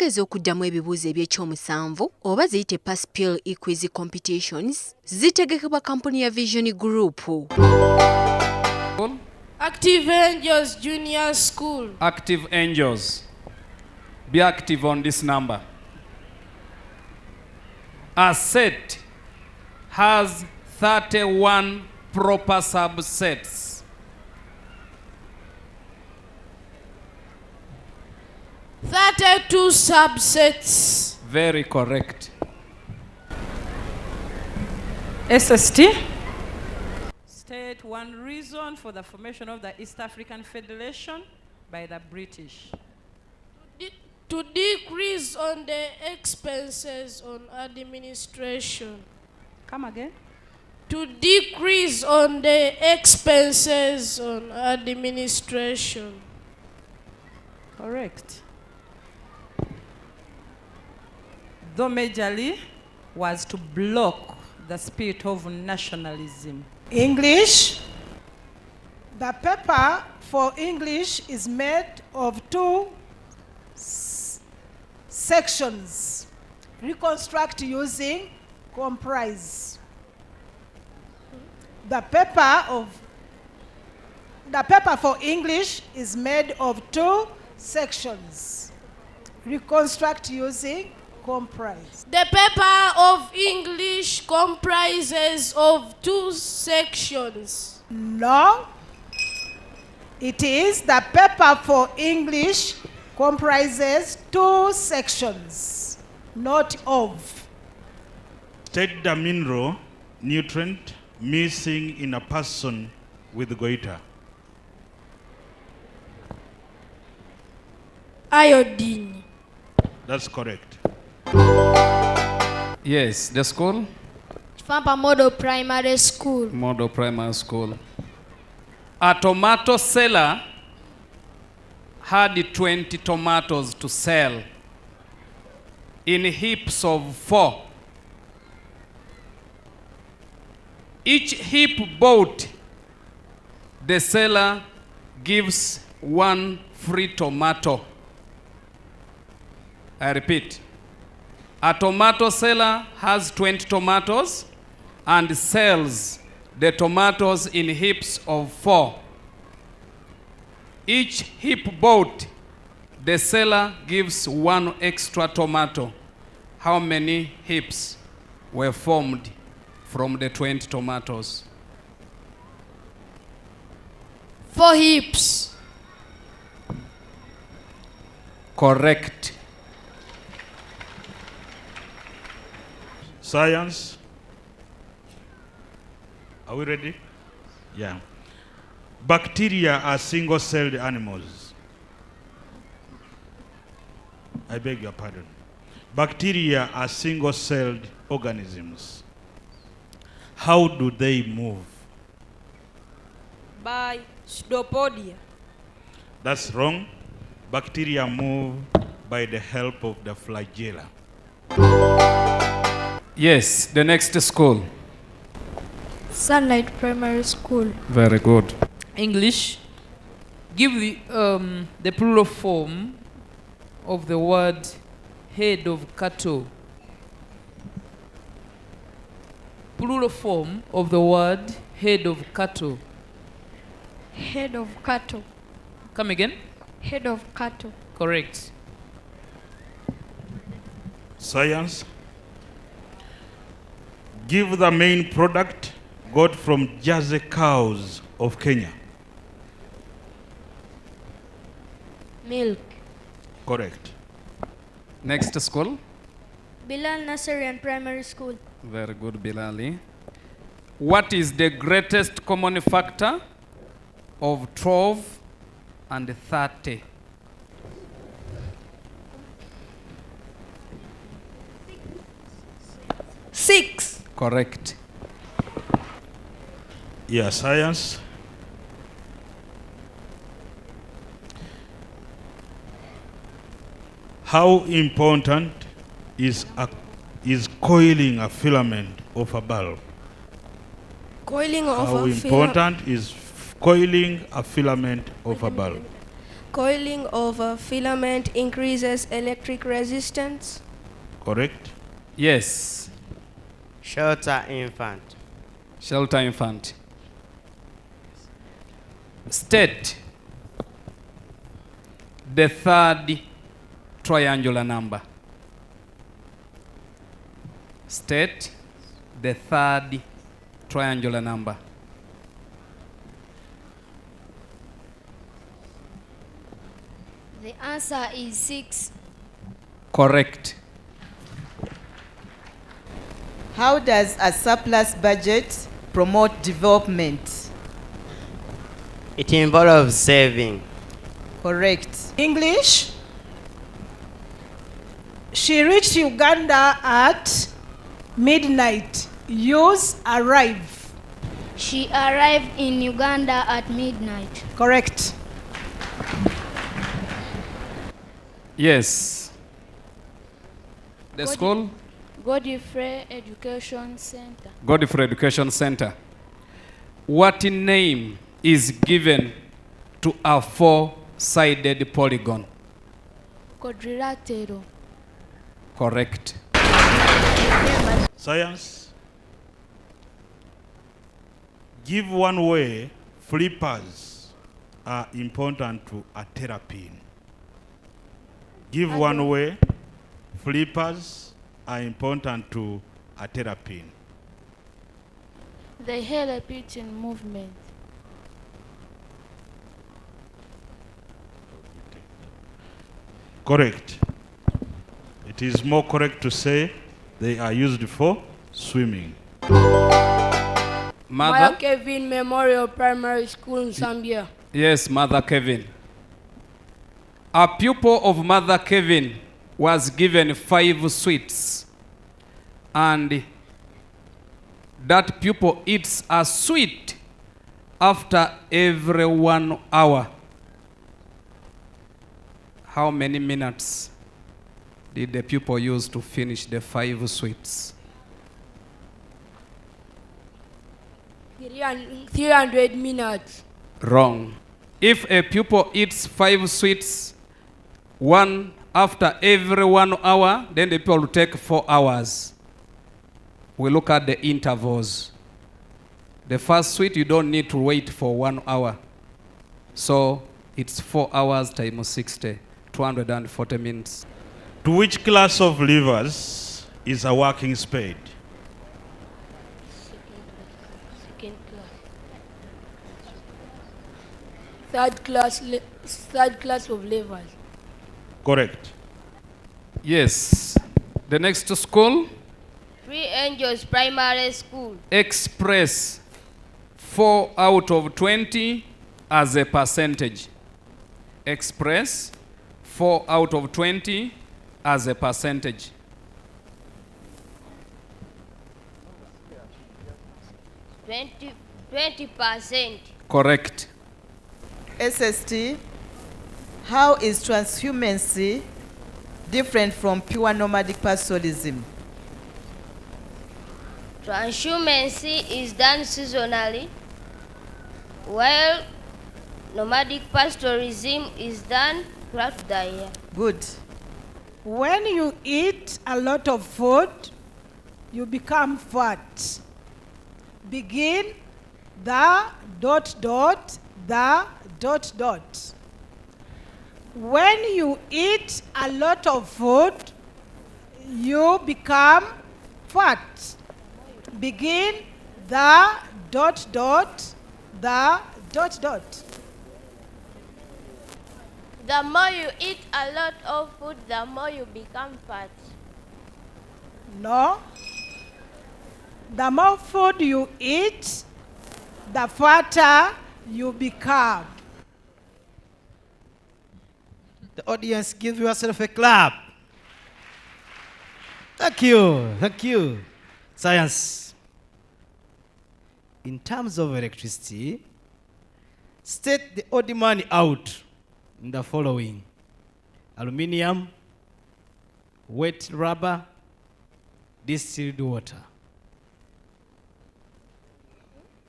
Ebigezo okuddamu ebibuuzo eby'ekyomusanvu oba ziyite past P.L.E quiz competitions zitegekebwa kampuni ya Vision Group. Active Angels Junior School. Active Angels. Be active on this number. A set has 31 proper subsets. 32 subsets. Very correct. SST. State one reason for the formation of the East African Federation by the British. To decrease on the expenses on administration. Come again. To decrease on the expenses on administration. Correct. Though majorly was to block the spirit of nationalism. English. The paper for English is made of two sections. Reconstruct using comprise. The paper for English is made of two sections. Reconstruct using comprise. The paper of English comprises of two sections. No. It is the paper for English comprises two sections, not of. State the mineral nutrient missing in a person with goiter. Iodine. That's correct. Yes, the school? Fampa Model Primary School. Model Primary School. A tomato seller had 20 tomatoes to sell in heaps of 4. Each heap bought, the seller gives 1 free tomato. I repeat, a tomato seller has 20 tomatoes and sells the tomatoes in heaps of 4. Each heap bought, the seller gives 1 extra tomato. How many heaps were formed from the 20 tomatoes? 4 heaps. Correct. Science. Are we ready? Yeah. Bacteria are single-celled animals. I beg your pardon. Bacteria are single-celled organisms. How do they move? By pseudopodia. That's wrong. Bacteria move by the help of the flagella. Yes, the next school. Sunlight Primary School. Very good. English. Give the plural form of the word head of cattle. Plural form of the word head of cattle. Head of cattle. Come again. Head of cattle. Correct. Science. Give the main product got from Jersey cows of Kenya. Milk. Correct. Next school. Bilal Nursery and Primary School. Very good, Bilali. What is the greatest common factor of 12 and 30? 6. Correct. Yeah, science. How important is coiling a filament of a bulb? Coiling of How a important is coiling a filament of a bulb? Coiling of a filament increases electric resistance. Correct. Yes. Shelter infant. Shelter infant. State the third triangular number. State the third triangular number. The answer is 6. Correct. How does a surplus budget promote development? It involves saving. Correct. English. She reached Uganda at midnight. Use arrive. She arrived in Uganda at midnight. Correct. Yes. The school? Godfrey Education Center. Godfrey Education Center. What name is given to a four-sided polygon? Quadrilatero. Correct. Science. Give one way flippers are important to a terrapin. Give one way flippers are important to a terrapin. They help it in movement. Correct. It is more correct to say they are used for swimming. Mother? Kevin Memorial Primary School in Zambia. Yes, Mother Kevin. A pupil of Mother Kevin was given 5 sweets, and that pupil eats a sweet after every 1 hour. How many minutes did the pupil use to finish the 5 sweets? 300 minutes. Wrong. If a pupil eats 5 sweets, one after every 1 hour, then the pupil will take 4 hours. We look at the intervals. The first sweet, you don't need to wait for 1 hour. So it's 4 hours times 60, 240 minutes. To which class of levers is a working spade? Second class. Third class of levels. Correct. Yes. The next school? Three Angels Primary School. Express 4 out of 20 as a percentage. Express 4 out of 20 as a percentage. Twenty percent. Correct. SST. How is transhumancy different from pure nomadic pastoralism? Transhumancy is done seasonally, while nomadic pastoralism is done throughout the year. Good. When you eat a lot of food, you become fat. Begin the ... When you eat a lot of food, you become fat. Begin the ... The more you eat a lot of food, the more you become fat. No. The more food you eat, the fatter you become. The audience, give yourself a clap. Thank you. Thank you. Science. In terms of electricity, state the odd money out in the following: aluminium, wet rubber, distilled water.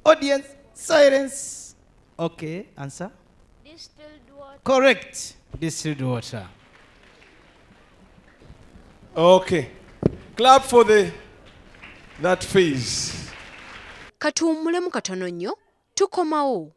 Audience, silence. Okay, answer. Distilled water. Correct. Distilled water. Okay. Clap for that phase. Katuwummulemu katono nnyo tukomawo.